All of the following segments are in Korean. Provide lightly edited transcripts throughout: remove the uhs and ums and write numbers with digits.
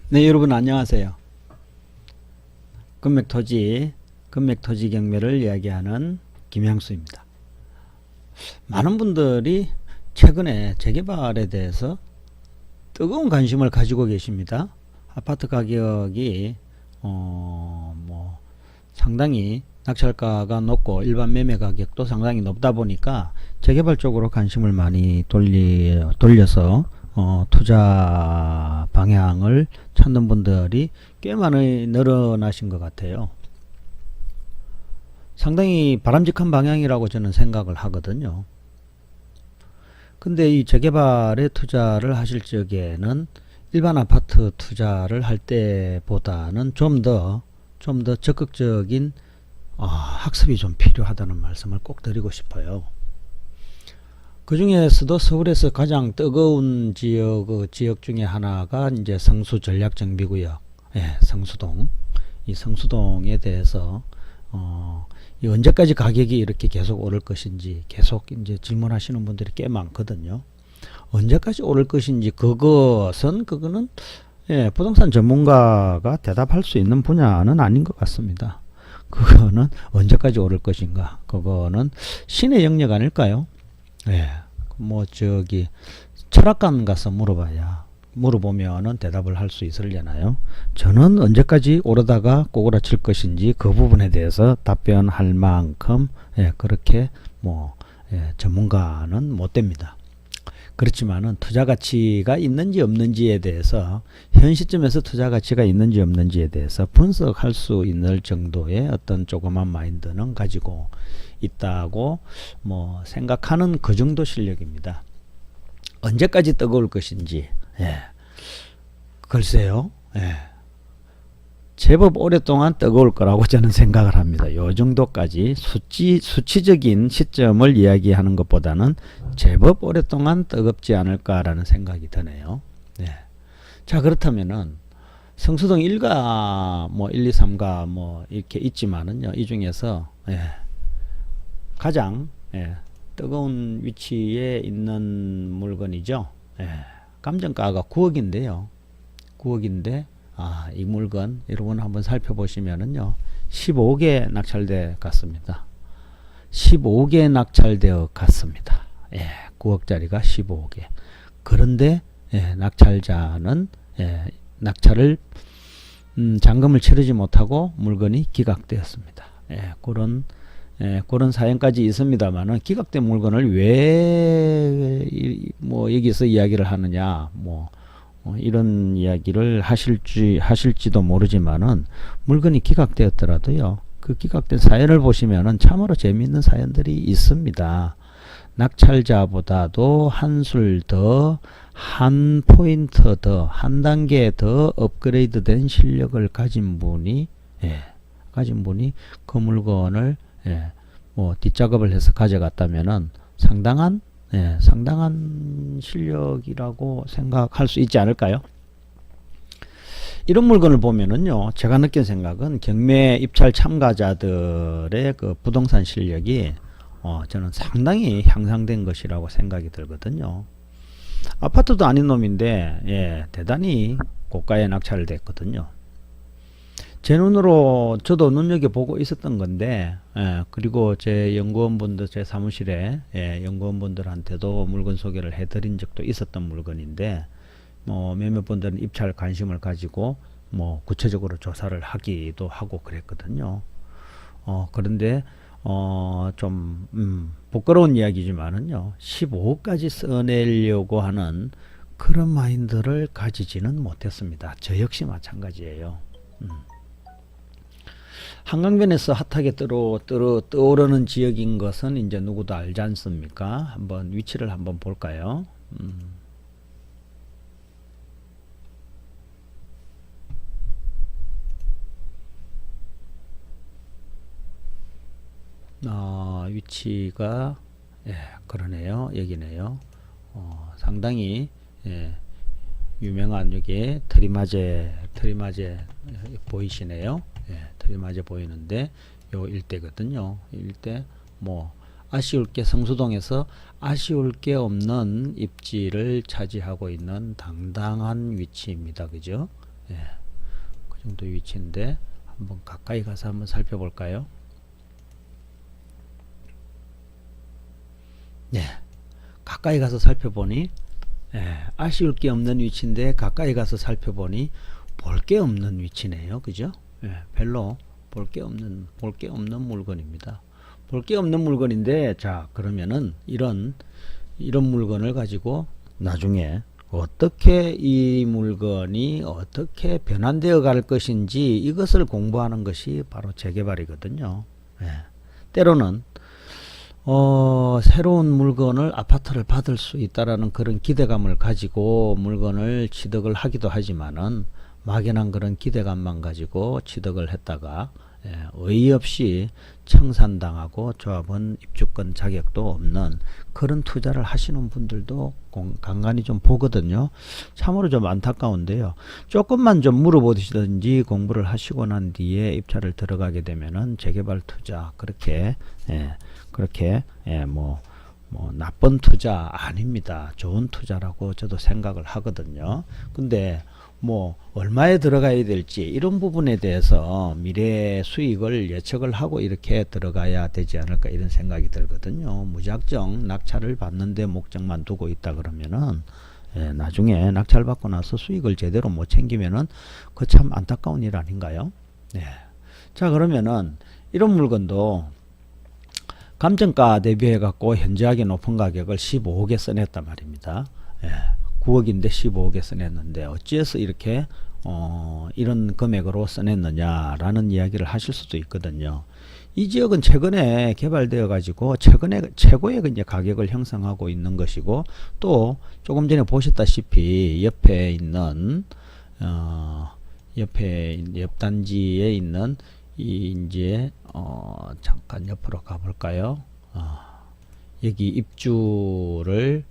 네, 여러분 안녕하세요. 금맥토지 경매를 이야기하는 김향수입니다. 많은 분들이 최근에 재개발에 대해서 뜨거운 관심을 가지고 계십니다. 아파트 가격이 상당히 낙찰가가 높고 일반 매매 가격도 상당히 높다 보니까 재개발 쪽으로 관심을 많이 돌려서 투자 방향을 찾는 분들이 꽤 많이 늘어나신 것 같아요. 상당히 바람직한 방향이라고 저는 생각을 하거든요. 근데 이 재개발에 투자를 하실 적에는 일반 아파트 투자를 할 때보다는 좀 더 적극적인 학습이 좀 필요하다는 말씀을 꼭 드리고 싶어요. 그 중에서도 서울에서 가장 뜨거운 지역 중에 하나가 이제 성수 전략정비구역, 성수동. 이 성수동에 대해서 이 언제까지 가격이 이렇게 계속 오를 것인지 계속 이제 질문하시는 분들이 꽤 많거든요. 언제까지 오를 것인지 그거는 부동산 전문가가 대답할 수 있는 분야는 아닌 것 같습니다. 그거는 언제까지 오를 것인가? 그거는 신의 영역 아닐까요? 철학관 가서 물어보면은 대답을 할 수 있으려나요? 저는 언제까지 오르다가 꼬꾸라칠 것인지 그 부분에 대해서 답변할 만큼 그렇게 전문가는 못 됩니다. 그렇지만은 투자 가치가 있는지 없는지에 대해서 현 시점에서 투자 가치가 있는지 없는지에 대해서 분석할 수 있는 정도의 어떤 조그만 마인드는 가지고 있다고 생각하는 그 정도 실력입니다. 언제까지 뜨거울 것인지 글쎄요. 제법 오랫동안 뜨거울 거라고 저는 생각을 합니다. 요 정도까지 수치적인 시점을 이야기하는 것보다는 제법 오랫동안 뜨겁지 않을까라는 생각이 드네요. 자, 그렇다면은 성수동 1가 1, 2, 3가 이렇게 있지만은요, 이 중에서 가장 뜨거운 위치에 있는 물건이죠. 감정가가 9억인데요. 9억인데 이 물건 여러분 한번 살펴보시면은요, 15개 낙찰돼 갔습니다. 15개 낙찰되어 갔습니다. 9억짜리가 15개. 그런데 낙찰자는 낙찰을 잔금을 치르지 못하고 물건이 기각되었습니다. 그런 사연까지 있습니다만은 기각된 물건을 왜 여기서 이야기를 하느냐 이런 이야기를 하실지도 모르지만은 물건이 기각되었더라도요, 그 기각된 사연을 보시면은 참으로 재미있는 사연들이 있습니다. 낙찰자보다도 한술 더, 한 포인트 더, 한 단계 더 업그레이드 된 실력을 가진 분이 그 물건을 뒷작업을 해서 가져갔다면은 상당한 실력이라고 생각할 수 있지 않을까요? 이런 물건을 보면은요, 제가 느낀 생각은 경매 입찰 참가자들의 그 부동산 실력이 저는 상당히 향상된 것이라고 생각이 들거든요. 아파트도 아닌 놈인데 대단히 고가에 낙찰을 됐거든요. 제 눈으로 저도 눈여겨보고 있었던 건데, 그리고 제 연구원분들, 제 사무실에 연구원분들한테도 물건 소개를 해드린 적도 있었던 물건인데, 몇몇 분들은 입찰 관심을 가지고 구체적으로 조사를 하기도 하고 그랬거든요. 그런데 좀 부끄러운 이야기지만은요, 15억까지 써내려고 하는 그런 마인드를 가지지는 못했습니다. 저 역시 마찬가지예요. 한강변에서 핫하게 떠오르는 지역인 것은 이제 누구도 알지 않습니까? 한번 위치를 한번 볼까요? 위치가 그러네요. 여기네요. 상당히 유명한 여기 트리마제 보이시네요. 트리마제 보이는데 요 일대거든요. 일대 아쉬울 게 성수동에서 아쉬울 게 없는 입지를 차지하고 있는 당당한 위치입니다. 그죠? 예, 그 정도 위치인데 한번 가까이 가서 한번 살펴볼까요? 네, 가까이 가서 살펴보니 아쉬울 게 없는 위치인데 가까이 가서 살펴보니 볼 게 없는 위치네요. 그죠? 별로 볼 게 없는 물건입니다. 볼 게 없는 물건인데, 자, 그러면은 이런 물건을 가지고 나중에 어떻게 이 물건이 어떻게 변환되어 갈 것인지 이것을 공부하는 것이 바로 재개발이거든요. 때로는 새로운 물건을 아파트를 받을 수 있다라는 그런 기대감을 가지고 물건을 취득을 하기도 하지만은 막연한 그런 기대감만 가지고 취득을 했다가 어이없이 청산당하고 조합원 입주권 자격도 없는 그런 투자를 하시는 분들도 간간히 좀 보거든요. 참으로 좀 안타까운데요. 조금만 좀 물어보시든지 공부를 하시고 난 뒤에 입찰을 들어가게 되면은 재개발 투자 그렇게 뭐 나쁜 투자 아닙니다. 좋은 투자라고 저도 생각을 하거든요. 근데 뭐 얼마에 들어가야 될지 이런 부분에 대해서 미래 수익을 예측을 하고 이렇게 들어가야 되지 않을까 이런 생각이 들거든요. 무작정 낙찰을 받는데 목적만 두고 있다 그러면은 나중에 낙찰 받고 나서 수익을 제대로 못 챙기면은 그 참 안타까운 일 아닌가요? 자, 그러면은 이런 물건도 감정가 대비해 갖고 현저하게 높은 가격을 15억에 써냈단 말입니다. 9억인데 15억에 써냈는데 어찌해서 이렇게 이런 금액으로 써냈느냐라는 이야기를 하실 수도 있거든요. 이 지역은 최근에 개발되어 가지고 최근에 최고의 이제 가격을 형성하고 있는 것이고, 또 조금 전에 보셨다시피 옆에 있는 옆 단지에 있는 이 이제 잠깐 옆으로 가볼까요? 여기 입주를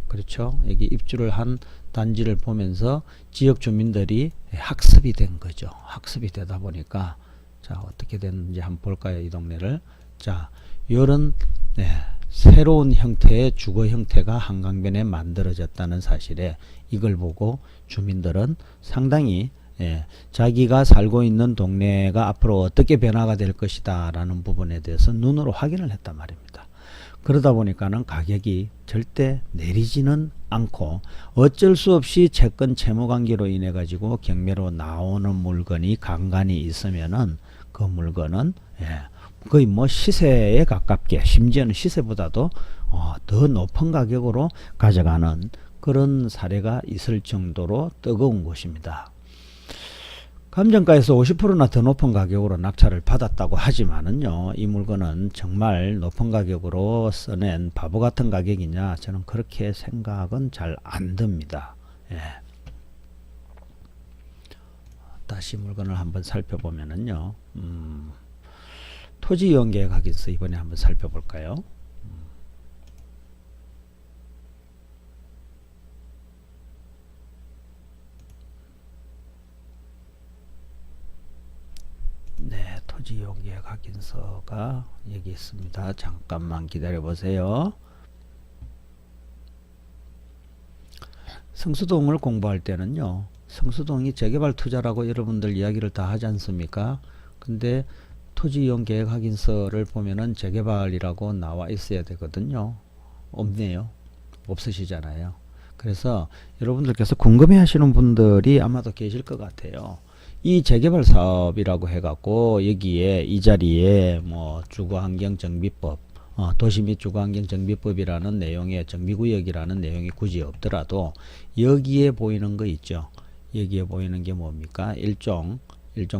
그렇죠. 여기 입주를 한 단지를 보면서 지역 주민들이 학습이 된 거죠. 학습이 되다 보니까 자, 어떻게 됐는지 한번 볼까요? 이 동네를. 자, 요런 새로운 형태의 주거 형태가 한강변에 만들어졌다는 사실에 이걸 보고 주민들은 상당히 자기가 살고 있는 동네가 앞으로 어떻게 변화가 될 것이다 라는 부분에 대해서 눈으로 확인을 했단 말입니다. 그러다 보니까는 가격이 절대 내리지는 않고 어쩔 수 없이 채권 채무 관계로 인해 가지고 경매로 나오는 물건이 간간히 있으면은 그 물건은 거의 뭐 시세에 가깝게, 심지어는 시세보다도 더 높은 가격으로 가져가는 그런 사례가 있을 정도로 뜨거운 곳입니다. 감정가에서 50%나 더 높은 가격으로 낙찰을 받았다고 하지만은요, 이 물건은 정말 높은 가격으로 써낸 바보 같은 가격이냐, 저는 그렇게 생각은 잘 안 듭니다. 다시 물건을 한번 살펴보면은요, 토지 이용 계획 확인서 이번에 한번 살펴볼까요? 네, 토지 이용 계획 확인서가 여기 있습니다. 잠깐만 기다려 보세요. 성수동을 공부할 때는요, 성수동이 재개발 투자라고 여러분들 이야기를 다 하지 않습니까? 근데 토지 이용 계획 확인서를 보면은 재개발이라고 나와 있어야 되거든요. 없네요. 없으시잖아요. 그래서 여러분들께서 궁금해 하시는 분들이 아마도 계실 것 같아요. 이 재개발 사업이라고 해갖고 여기에 이 자리에 뭐 주거환경정비법, 도시 및 주거환경정비법이라는 내용의 정비구역이라는 내용이 굳이 없더라도 여기에 보이는 거 있죠. 여기에 보이는 게 뭡니까? 일종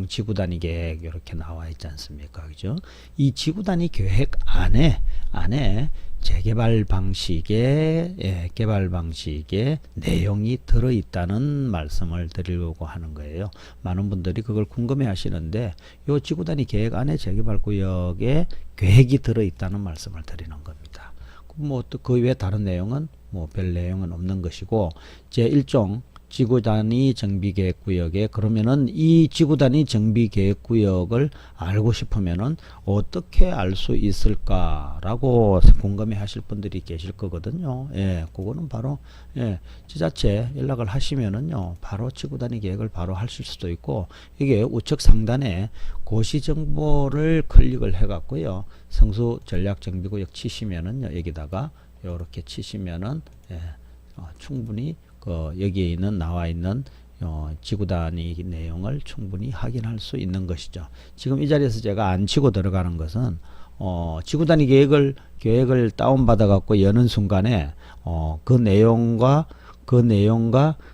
지구단위 계획 이렇게 나와 있지 않습니까? 그죠? 이 지구단위 계획 안에 재개발 방식의 개발 방식의 내용이 들어있다는 말씀을 드리려고 하는 거예요. 많은 분들이 그걸 궁금해 하시는데 이 지구단위 계획 안에 재개발 구역에 계획이 들어있다는 말씀을 드리는 겁니다. 뭐 또 그 외 다른 내용은 뭐 별 내용은 없는 것이고, 제1종 지구 단위 정비계획구역에, 그러면은 이 지구 단위 정비계획구역을 알고 싶으면은 어떻게 알 수 있을까라고 궁금해 하실 분들이 계실 거거든요. 예, 그거는 바로, 예, 지자체 연락을 하시면은요, 바로 지구 단위 계획을 바로 하실 수도 있고, 이게 우측 상단에 고시 정보를 클릭을 해 갖고요, 성수 전략 정비구역 치시면은요, 여기다가 요렇게 치시면은, 예, 충분히 여기에 있는 나와 있는 지구 단위 내용을 충분히 확인할 수 있는 것이죠. 지금 이 자리에서 제가 안 치고 들어가는 것은 지구 단위 계획을 다운 받아 갖고 여는 순간에 그 내용과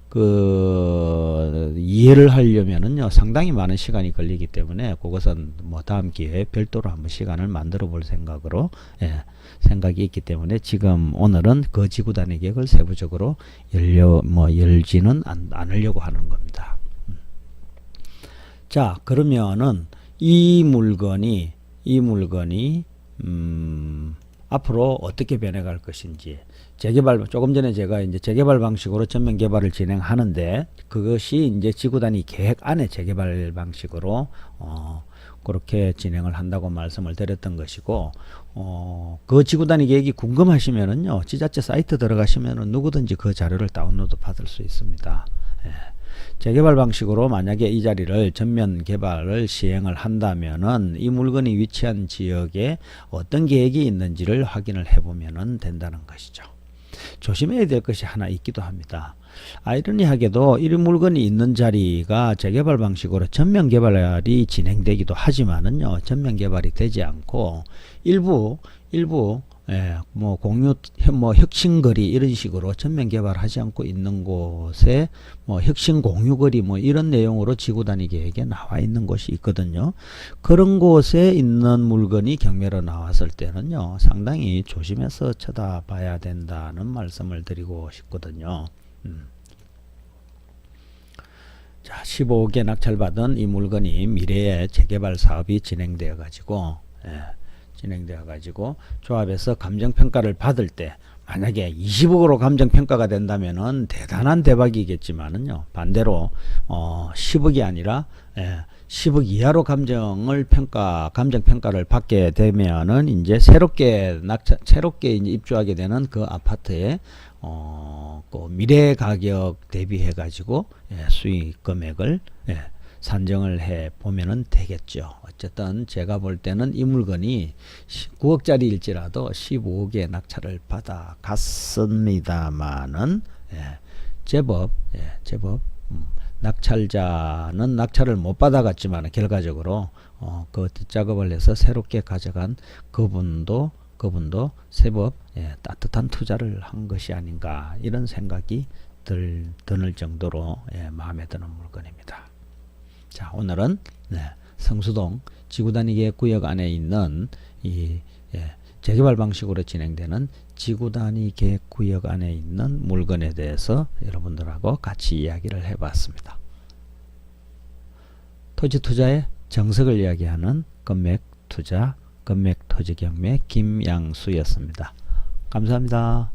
그 이해를 하려면은요, 상당히 많은 시간이 걸리기 때문에 그것은 뭐 다음 기회에 별도로 한번 시간을 만들어 볼 생각으로, 예, 생각이 있기 때문에 지금 오늘은 그 지구 단위 계획을 세부적으로 열지는 않으려고 하는 겁니다. 자, 그러면은 이 물건이 앞으로 어떻게 변해갈 것인지, 재개발, 조금 전에 제가 이제 재개발 방식으로 전면 개발을 진행하는데, 그것이 이제 지구 단위 계획 안에 재개발 방식으로 그렇게 진행을 한다고 말씀을 드렸던 것이고, 그 지구 단위 계획이 궁금하시면은요, 지자체 사이트 들어가시면은 누구든지 그 자료를 다운로드 받을 수 있습니다. 예. 재개발 방식으로 만약에 이 자리를 전면 개발을 시행을 한다면은 이 물건이 위치한 지역에 어떤 계획이 있는지를 확인을 해보면 된다는 것이죠. 조심해야 될 것이 하나 있기도 합니다. 아이러니하게도 이 물건이 있는 자리가 재개발 방식으로 전면 개발이 진행되기도 하지만은요, 전면 개발이 되지 않고 일부 예, 뭐 혁신거리 이런 식으로 전면 개발하지 않고 있는 곳에 뭐 혁신 공유거리 뭐 이런 내용으로 지구 단위 계획에 나와 있는 곳이 있거든요. 그런 곳에 있는 물건이 경매로 나왔을 때는요, 상당히 조심해서 쳐다봐야 된다는 말씀을 드리고 싶거든요. 자, 15억에 낙찰받은 이 물건이 미래에 재개발 사업이 진행되어 가지고, 조합에서 감정평가를 받을 때 만약에 20억으로 감정평가가 된다면은 대단한 대박이겠지만은요, 반대로 10억이 아니라 10억 이하로 감정평가를 받게 되면은 이제 새롭게 이제 입주하게 되는 그 아파트에 그 미래 가격 대비해 가지고 수익 금액을 산정을 해 보면은 되겠죠. 어쨌든 제가 볼 때는 이 물건이 9억짜리일지라도 15억의 낙찰을 받아 갔습니다만은, 제법 낙찰자는 낙찰을 못 받아 갔지만 결과적으로 그 뒷작업을 해서 새롭게 가져간 그분도 제법 따뜻한 투자를 한 것이 아닌가, 이런 생각이 드는 정도로 마음에 드는 물건입니다. 자, 오늘은 성수동 지구단위 계획구역 안에 있는 이 재개발 방식으로 진행되는 지구단위 계획구역 안에 있는 물건에 대해서 여러분들하고 같이 이야기를 해봤습니다. 토지투자의 정석을 이야기하는 건맥투자, 건맥토지경매 김양수였습니다. 감사합니다.